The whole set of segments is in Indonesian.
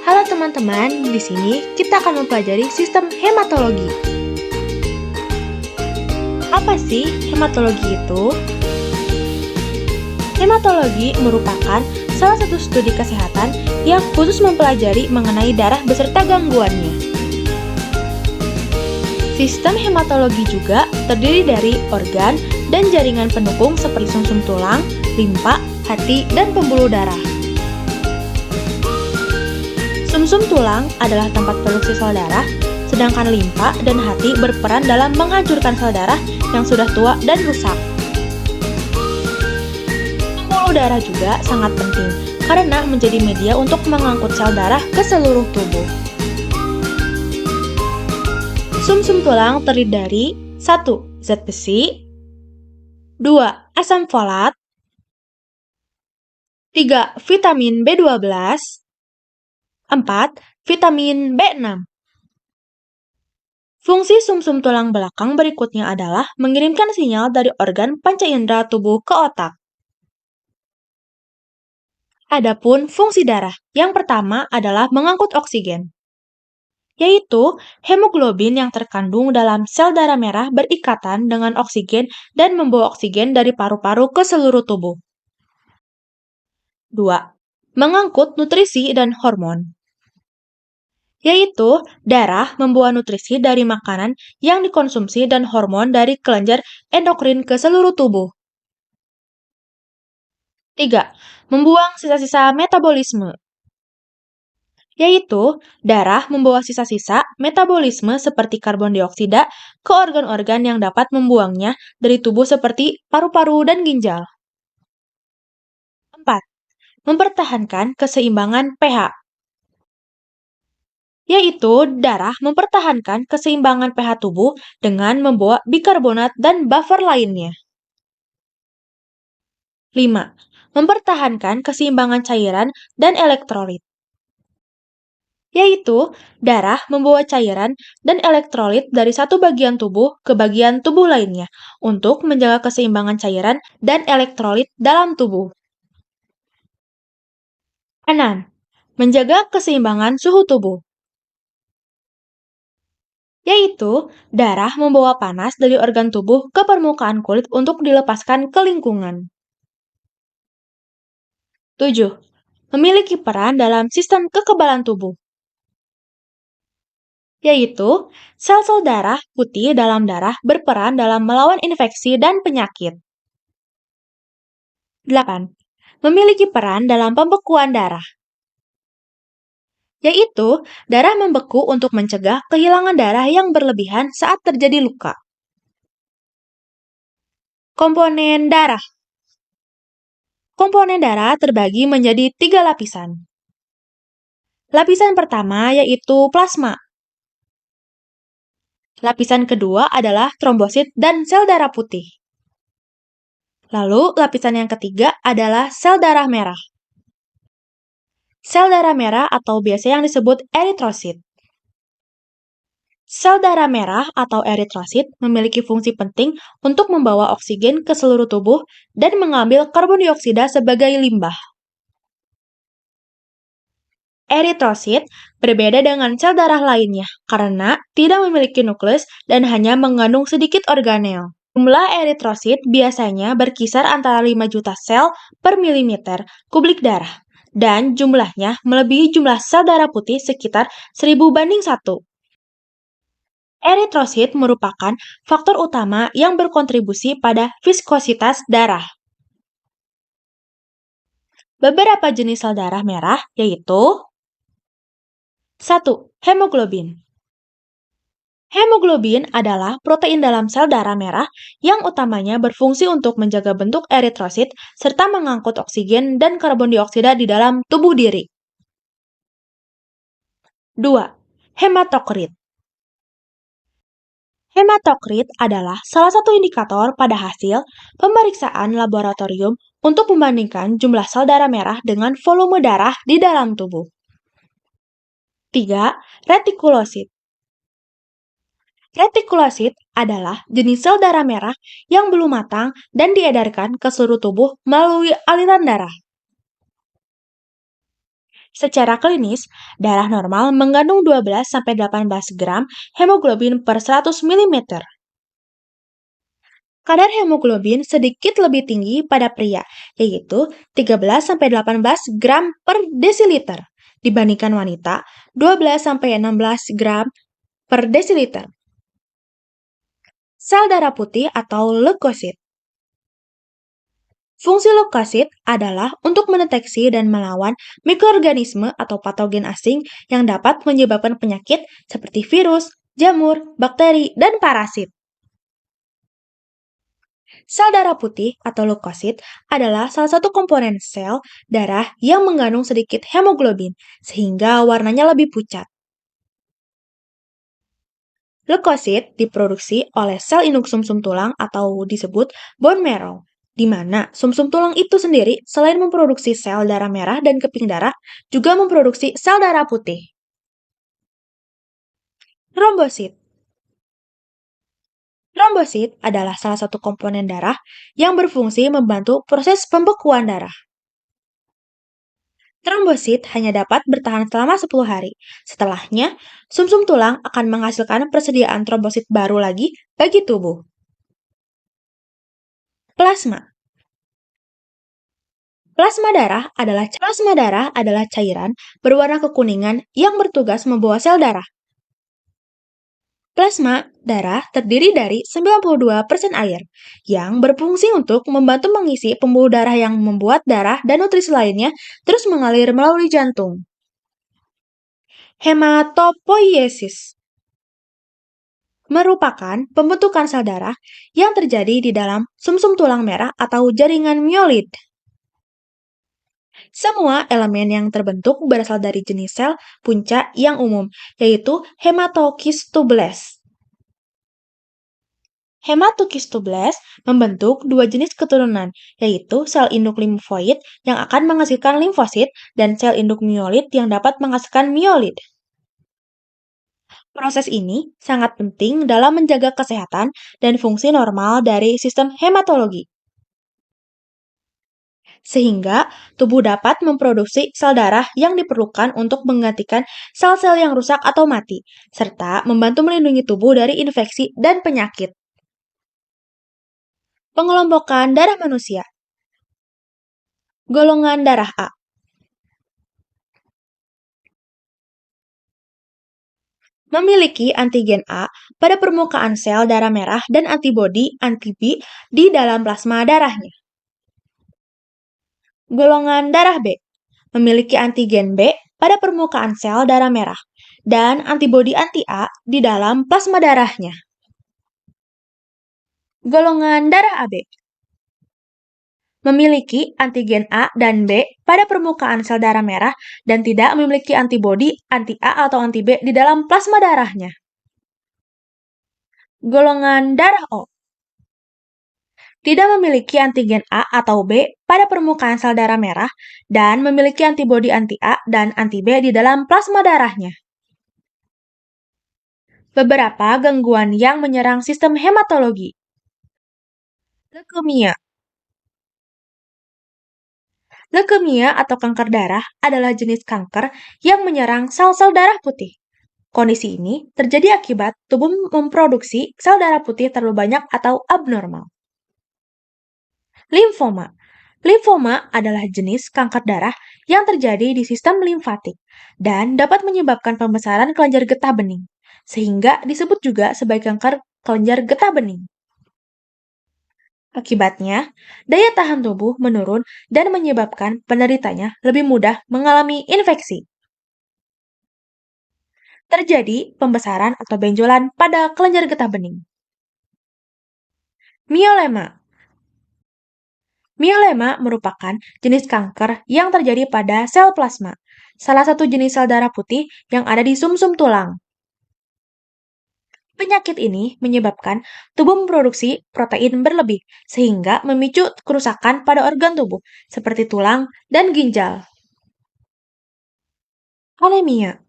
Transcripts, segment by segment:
Halo teman-teman, di sini kita akan mempelajari sistem hematologi. Apa sih hematologi itu? Hematologi merupakan salah satu studi kesehatan yang khusus mempelajari mengenai darah beserta gangguannya. Sistem hematologi juga terdiri dari organ dan jaringan pendukung seperti sumsum tulang, limpa, hati, dan pembuluh darah. Sumsum tulang adalah tempat produksi sel darah, sedangkan limpa dan hati berperan dalam menghancurkan sel darah yang sudah tua dan rusak. Pembuluh darah juga sangat penting karena menjadi media untuk mengangkut sel darah ke seluruh tubuh. Sumsum tulang terdiri dari 1. Zat besi, 2. Asam folat, 3. Vitamin B12, 4. Vitamin B6. Fungsi sumsum tulang belakang berikutnya adalah mengirimkan sinyal dari organ panca indera tubuh ke otak. Adapun fungsi darah, yang pertama adalah mengangkut oksigen, yaitu hemoglobin yang terkandung dalam sel darah merah berikatan dengan oksigen dan membawa oksigen dari paru-paru ke seluruh tubuh. 2. Mengangkut nutrisi dan hormon, yaitu darah membawa nutrisi dari makanan yang dikonsumsi dan hormon dari kelenjar endokrin ke seluruh tubuh. 3. Membuang sisa-sisa metabolisme, yaitu darah membawa sisa-sisa metabolisme seperti karbon dioksida ke organ-organ yang dapat membuangnya dari tubuh seperti paru-paru dan ginjal. 4. Mempertahankan keseimbangan pH, yaitu darah mempertahankan keseimbangan pH tubuh dengan membawa bikarbonat dan buffer lainnya. 5. Mempertahankan keseimbangan cairan dan elektrolit, yaitu darah membawa cairan dan elektrolit dari satu bagian tubuh ke bagian tubuh lainnya untuk menjaga keseimbangan cairan dan elektrolit dalam tubuh. 6. Menjaga keseimbangan suhu tubuh, yaitu darah membawa panas dari organ tubuh ke permukaan kulit untuk dilepaskan ke lingkungan. 7. Memiliki peran dalam sistem kekebalan tubuh, yaitu sel-sel darah putih dalam darah berperan dalam melawan infeksi dan penyakit. 8. Memiliki peran dalam pembekuan darah, yaitu darah membeku untuk mencegah kehilangan darah yang berlebihan saat terjadi luka. Komponen darah. Komponen darah terbagi menjadi 3 lapisan. Lapisan pertama yaitu plasma. Lapisan kedua adalah trombosit dan sel darah putih. Lalu, lapisan yang ketiga adalah sel darah merah. Sel darah merah atau biasa yang disebut eritrosit. Sel darah merah atau eritrosit memiliki fungsi penting untuk membawa oksigen ke seluruh tubuh dan mengambil karbon dioksida sebagai limbah. Eritrosit berbeda dengan sel darah lainnya karena tidak memiliki nukleus dan hanya mengandung sedikit organel. Jumlah eritrosit biasanya berkisar antara 5 juta sel per milimeter kubik darah, dan jumlahnya melebihi jumlah sel darah putih sekitar 1000/1. Eritrosit merupakan faktor utama yang berkontribusi pada viskositas darah. Beberapa jenis sel darah merah yaitu 1. Hemoglobin. Hemoglobin adalah protein dalam sel darah merah yang utamanya berfungsi untuk menjaga bentuk eritrosit serta mengangkut oksigen dan karbon dioksida di dalam tubuh diri. 2. Hematokrit. Hematokrit adalah salah satu indikator pada hasil pemeriksaan laboratorium untuk membandingkan jumlah sel darah merah dengan volume darah di dalam tubuh. 3. Retikulosit. Retikulosit adalah jenis sel darah merah yang belum matang dan diedarkan ke seluruh tubuh melalui aliran darah. Secara klinis, darah normal mengandung 12-18 gram hemoglobin per 100 mm. Kadar hemoglobin sedikit lebih tinggi pada pria, yaitu 13-18 gram per desiliter, dibandingkan wanita 12-16 gram per desiliter. Sel darah putih atau leukosit. Fungsi leukosit adalah untuk mendeteksi dan melawan mikroorganisme atau patogen asing yang dapat menyebabkan penyakit seperti virus, jamur, bakteri, dan parasit. Sel darah putih atau leukosit adalah salah satu komponen sel darah yang mengandung sedikit hemoglobin, sehingga warnanya lebih pucat. Leukosit diproduksi oleh sel induk sumsum tulang atau disebut bone marrow, di mana sumsum tulang itu sendiri selain memproduksi sel darah merah dan keping darah, juga memproduksi sel darah putih. Trombosit. Trombosit adalah salah satu komponen darah yang berfungsi membantu proses pembekuan darah. Trombosit hanya dapat bertahan selama 10 hari. Setelahnya, sumsum tulang akan menghasilkan persediaan trombosit baru lagi bagi tubuh. Plasma. Plasma darah adalah cairan berwarna kekuningan yang bertugas membawa sel darah. Plasma darah terdiri dari 92% air yang berfungsi untuk membantu mengisi pembuluh darah yang membuat darah dan nutrisi lainnya terus mengalir melalui jantung. Hematopoiesis merupakan pembentukan sel darah yang terjadi di dalam sumsum tulang merah atau jaringan miolit. Semua elemen yang terbentuk berasal dari jenis sel punca yang umum, yaitu hematokistoblast. Hematokistoblast membentuk dua jenis keturunan, yaitu sel induk limfoid yang akan menghasilkan limfosit dan sel induk miolit yang dapat menghasilkan miolit. Proses ini sangat penting dalam menjaga kesehatan dan fungsi normal dari sistem hematologi, sehingga tubuh dapat memproduksi sel darah yang diperlukan untuk menggantikan sel-sel yang rusak atau mati, serta membantu melindungi tubuh dari infeksi dan penyakit. Pengelompokan darah manusia. Golongan darah A. Memiliki antigen A pada permukaan sel darah merah dan antibodi anti-B di dalam plasma darahnya. Golongan darah B. Memiliki antigen B pada permukaan sel darah merah dan antibodi anti-A di dalam plasma darahnya. Golongan darah AB. Memiliki antigen A dan B pada permukaan sel darah merah dan tidak memiliki antibodi anti-A atau anti-B di dalam plasma darahnya. Golongan darah O. Tidak memiliki antigen A atau B pada permukaan sel darah merah dan memiliki antibodi anti-A dan anti-B di dalam plasma darahnya. Beberapa gangguan yang menyerang sistem hematologi. Leukemia. Leukemia atau kanker darah adalah jenis kanker yang menyerang sel-sel darah putih. Kondisi ini terjadi akibat tubuh memproduksi sel darah putih terlalu banyak atau abnormal. Limfoma. Limfoma adalah jenis kanker darah yang terjadi di sistem limfatik dan dapat menyebabkan pembesaran kelenjar getah bening, sehingga disebut juga sebagai kanker kelenjar getah bening. Akibatnya, daya tahan tubuh menurun dan menyebabkan penderitanya lebih mudah mengalami infeksi. Terjadi pembesaran atau benjolan pada kelenjar getah bening. Miolema. Miolema merupakan jenis kanker yang terjadi pada sel plasma, salah satu jenis sel darah putih yang ada di sumsum tulang. Penyakit ini menyebabkan tubuh memproduksi protein berlebih, sehingga memicu kerusakan pada organ tubuh, seperti tulang dan ginjal. Anemia.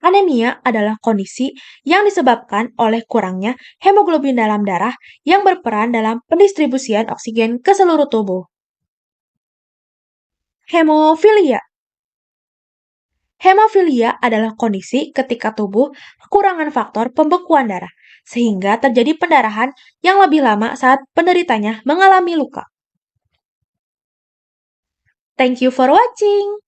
Anemia adalah kondisi yang disebabkan oleh kurangnya hemoglobin dalam darah yang berperan dalam pendistribusian oksigen ke seluruh tubuh. Hemofilia. Hemofilia adalah kondisi ketika tubuh kekurangan faktor pembekuan darah, sehingga terjadi pendarahan yang lebih lama saat penderitanya mengalami luka. Thank you for watching.